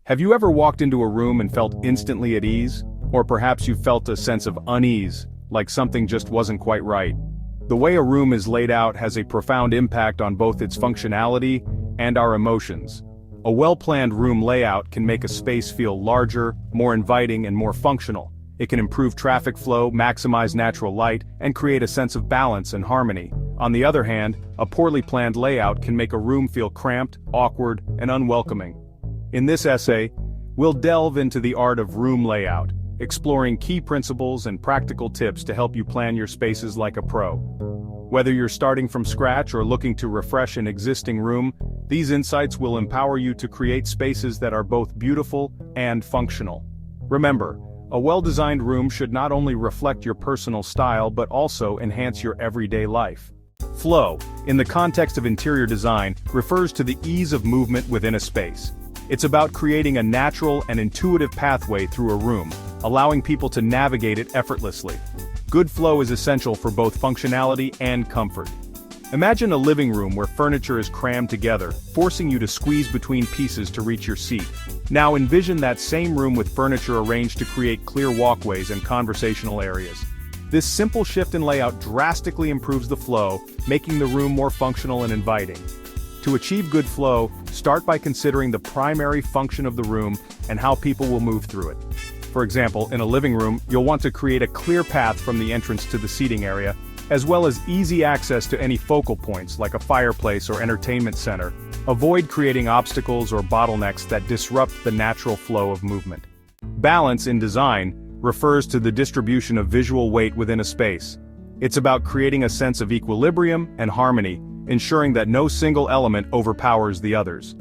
Have you ever walked into a room and felt instantly at ease? Or perhaps you felt a sense of unease, like something just wasn't quite right? The way a room is laid out has a profound impact on both its functionality and our emotions. A well-planned room layout can make a space feel larger, more inviting, and more functional. It can improve traffic flow, maximize natural light, and create a sense of balance and harmony. On the other hand, a poorly planned layout can make a room feel cramped, awkward, and unwelcoming. In this essay, we'll delve into the art of room layout, exploring key principles and practical tips to help you plan your spaces like a pro. Whether you're starting from scratch or looking to refresh an existing room, these insights will empower you to create spaces that are both beautiful and functional. Remember, a well-designed room should not only reflect your personal style but also enhance your everyday life. Flow, in the context of interior design, refers to the ease of movement within a space. It's about creating a natural and intuitive pathway through a room, allowing people to navigate it effortlessly. Good flow is essential for both functionality and comfort. Imagine a living room where furniture is crammed together, forcing you to squeeze between pieces to reach your seat. Now envision that same room with furniture arranged to create clear walkways and conversational areas. This simple shift in layout drastically improves the flow, making the room more functional and inviting. To achieve good flow, start by considering the primary function of the room and how people will move through it. For example, in a living room, you'll want to create a clear path from the entrance to the seating area, as well as easy access to any focal points like a fireplace or entertainment center. Avoid creating obstacles or bottlenecks that disrupt the natural flow of movement. Balance in design refers to the distribution of visual weight within a space. It's about creating a sense of equilibrium and harmony, ensuring that no single element overpowers the others.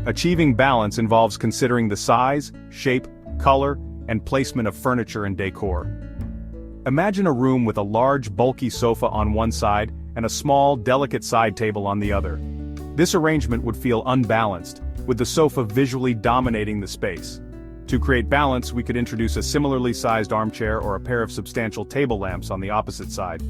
Achieving balance involves considering the size, shape, color, and placement of furniture and decor. Imagine a room with a large, bulky sofa on one side and a small, delicate side table on the other. This arrangement would feel unbalanced, with the sofa visually dominating the space. To create balance, we could introduce a similarly sized armchair or a pair of substantial table lamps on the opposite side,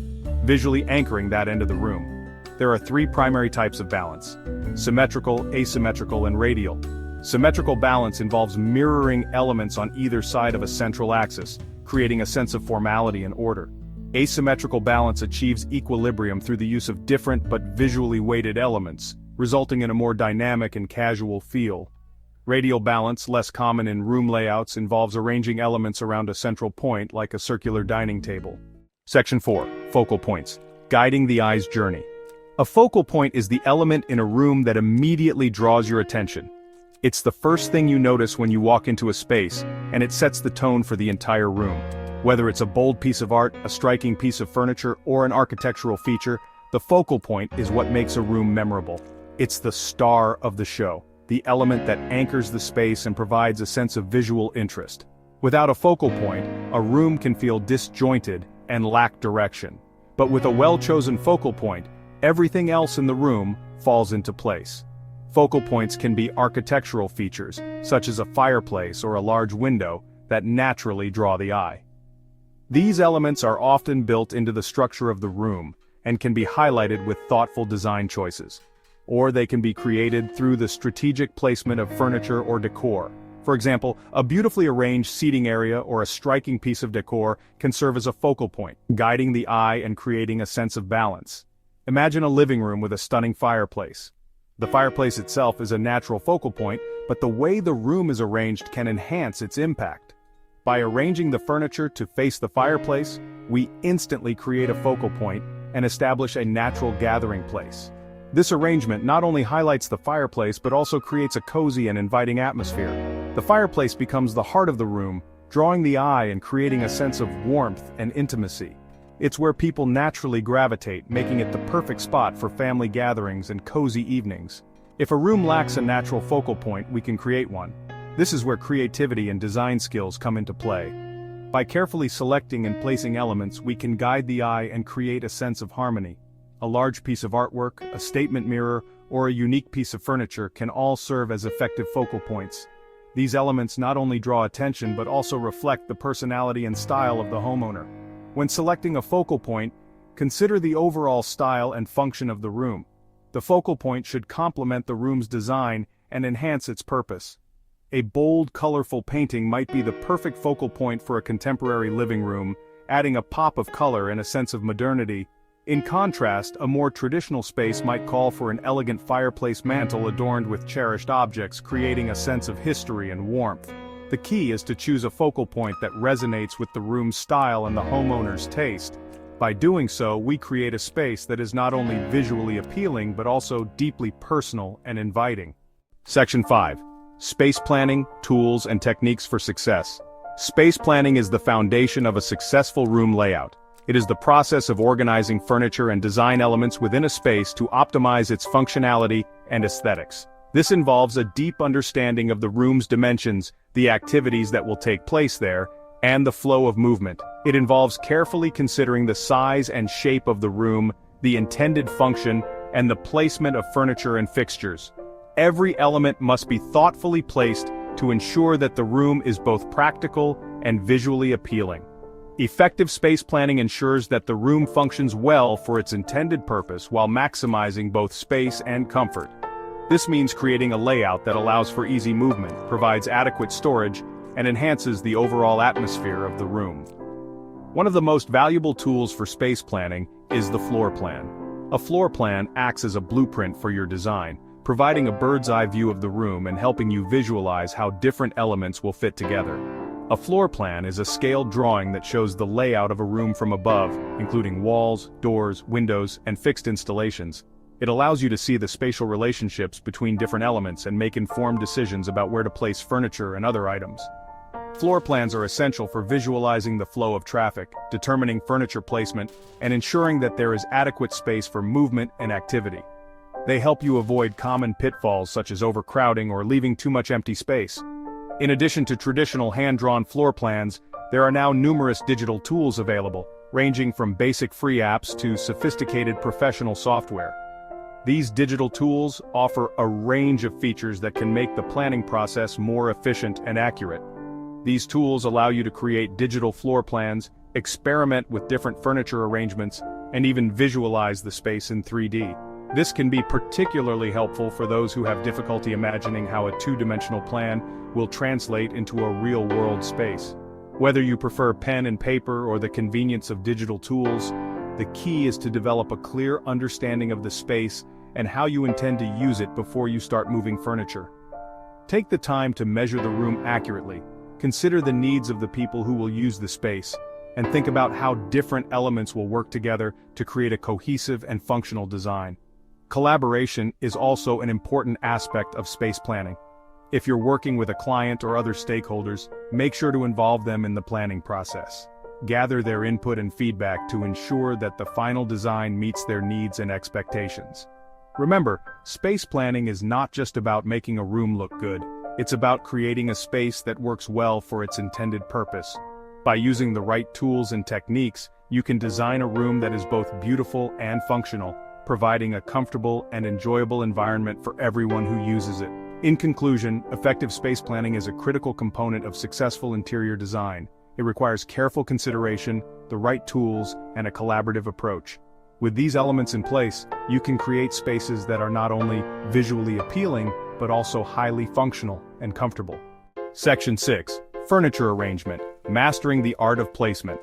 visually anchoring that end of the room. There are three primary types of balance: symmetrical, asymmetrical, and radial. Symmetrical balance involves mirroring elements on either side of a central axis, creating a sense of formality and order. Asymmetrical balance achieves equilibrium through the use of different but visually weighted elements, resulting in a more dynamic and casual feel. Radial balance, less common in room layouts, involves arranging elements around a central point like a circular dining table. Section 4. Focal points. Guiding the eye's journey. A focal point is the element in a room that immediately draws your attention. It's the first thing you notice when you walk into a space, and it sets the tone for the entire room. Whether it's a bold piece of art, a striking piece of furniture, or an architectural feature, the focal point is what makes a room memorable. It's the star of the show, the element that anchors the space and provides a sense of visual interest. Without a focal point, a room can feel disjointed and lack direction. But with a well-chosen focal point, everything else in the room falls into place. Focal points can be architectural features, such as a fireplace or a large window, that naturally draw the eye. These elements are often built into the structure of the room and can be highlighted with thoughtful design choices. Or they can be created through the strategic placement of furniture or decor. For example, a beautifully arranged seating area or a striking piece of decor can serve as a focal point, guiding the eye and creating a sense of balance. Imagine a living room with a stunning fireplace. The fireplace itself is a natural focal point, but the way the room is arranged can enhance its impact. By arranging the furniture to face the fireplace, we instantly create a focal point and establish a natural gathering place. This arrangement not only highlights the fireplace but also creates a cozy and inviting atmosphere. The fireplace becomes the heart of the room, drawing the eye and creating a sense of warmth and intimacy. It's where people naturally gravitate, making it the perfect spot for family gatherings and cozy evenings. If a room lacks a natural focal point, we can create one. This is where creativity and design skills come into play. By carefully selecting and placing elements, we can guide the eye and create a sense of harmony. A large piece of artwork, a statement mirror, or a unique piece of furniture can all serve as effective focal points. These elements not only draw attention but also reflect the personality and style of the homeowner. When selecting a focal point, consider the overall style and function of the room. The focal point should complement the room's design and enhance its purpose. A bold, colorful painting might be the perfect focal point for a contemporary living room, adding a pop of color and a sense of modernity. In contrast, a more traditional space might call for an elegant fireplace mantel adorned with cherished objects, creating a sense of history and warmth. The key is to choose a focal point that resonates with the room's style and the homeowner's taste. By doing so, we create a space that is not only visually appealing but also deeply personal and inviting. Section 5. Space Planning, Tools and Techniques for Success. Space planning is the foundation of a successful room layout. It is the process of organizing furniture and design elements within a space to optimize its functionality and aesthetics. This involves a deep understanding of the room's dimensions, the activities that will take place there, and the flow of movement. It involves carefully considering the size and shape of the room, the intended function, and the placement of furniture and fixtures. Every element must be thoughtfully placed to ensure that the room is both practical and visually appealing. Effective space planning ensures that the room functions well for its intended purpose while maximizing both space and comfort. This means creating a layout that allows for easy movement, provides adequate storage, and enhances the overall atmosphere of the room. One of the most valuable tools for space planning is the floor plan. A floor plan acts as a blueprint for your design, providing a bird's-eye view of the room and helping you visualize how different elements will fit together. A floor plan is a scaled drawing that shows the layout of a room from above, including walls, doors, windows, and fixed installations. It allows you to see the spatial relationships between different elements and make informed decisions about where to place furniture and other items. Floor plans are essential for visualizing the flow of traffic, determining furniture placement, and ensuring that there is adequate space for movement and activity. They help you avoid common pitfalls such as overcrowding or leaving too much empty space. In addition to traditional hand-drawn floor plans, there are now numerous digital tools available, ranging from basic free apps to sophisticated professional software. These digital tools offer a range of features that can make the planning process more efficient and accurate. These tools allow you to create digital floor plans, experiment with different furniture arrangements, and even visualize the space in 3D. This can be particularly helpful for those who have difficulty imagining how a two-dimensional plan will translate into a real-world space. Whether you prefer pen and paper or the convenience of digital tools, the key is to develop a clear understanding of the space and how you intend to use it before you start moving furniture. Take the time to measure the room accurately, consider the needs of the people who will use the space, and think about how different elements will work together to create a cohesive and functional design. Collaboration is also an important aspect of space planning. If you're working with a client or other stakeholders, make sure to involve them in the planning process. Gather their input and feedback to ensure that the final design meets their needs and expectations. Remember, space planning is not just about making a room look good, it's about creating a space that works well for its intended purpose. By using the right tools and techniques, you can design a room that is both beautiful and functional, providing a comfortable and enjoyable environment for everyone who uses it. In conclusion, effective space planning is a critical component of successful interior design. It requires careful consideration, the right tools, and a collaborative approach. With these elements in place, you can create spaces that are not only visually appealing, but also highly functional and comfortable. Section 6. Furniture Arrangement. Mastering the Art of Placement.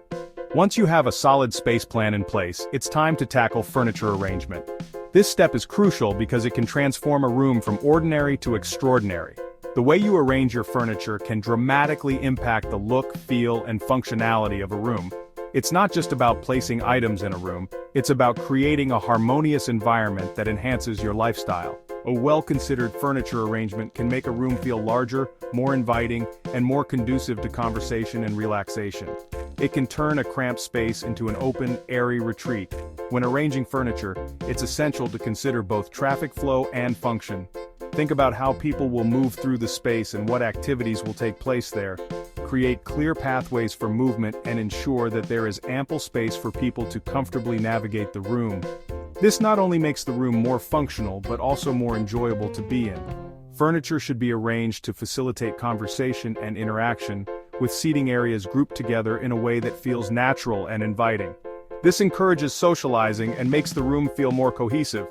Once you have a solid space plan in place, it's time to tackle furniture arrangement. This step is crucial because it can transform a room from ordinary to extraordinary. The way you arrange your furniture can dramatically impact the look, feel, and functionality of a room. It's not just about placing items in a room, it's about creating a harmonious environment that enhances your lifestyle. A well-considered furniture arrangement can make a room feel larger, more inviting, and more conducive to conversation and relaxation. It can turn a cramped space into an open, airy retreat. When arranging furniture, it's essential to consider both traffic flow and function. Think about how people will move through the space and what activities will take place there. Create clear pathways for movement and ensure that there is ample space for people to comfortably navigate the room. This not only makes the room more functional but also more enjoyable to be in. Furniture should be arranged to facilitate conversation and interaction, with seating areas grouped together in a way that feels natural and inviting. This encourages socializing and makes the room feel more cohesive.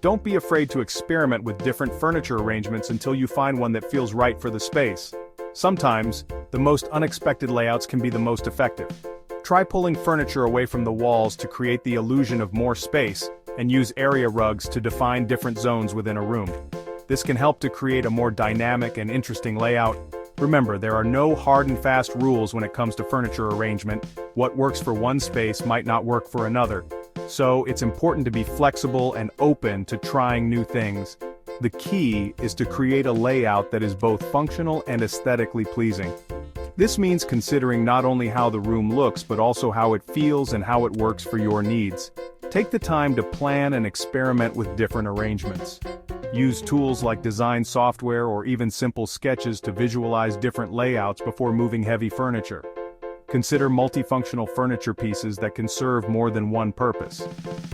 Don't be afraid to experiment with different furniture arrangements until you find one that feels right for the space. Sometimes, the most unexpected layouts can be the most effective. Try pulling furniture away from the walls to create the illusion of more space, and use area rugs to define different zones within a room. This can help to create a more dynamic and interesting layout. Remember, there are no hard and fast rules when it comes to furniture arrangement. What works for one space might not work for another. So, it's important to be flexible and open to trying new things. The key is to create a layout that is both functional and aesthetically pleasing. This means considering not only how the room looks but also how it feels and how it works for your needs. Take the time to plan and experiment with different arrangements. Use tools like design software or even simple sketches to visualize different layouts before moving heavy furniture. Consider multifunctional furniture pieces that can serve more than one purpose.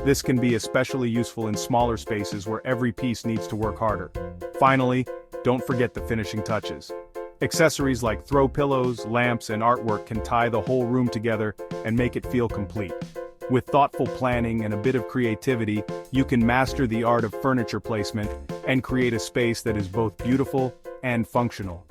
This can be especially useful in smaller spaces where every piece needs to work harder. Finally, don't forget the finishing touches. Accessories like throw pillows, lamps, and artwork can tie the whole room together and make it feel complete. With thoughtful planning and a bit of creativity, you can master the art of furniture placement and create a space that is both beautiful and functional.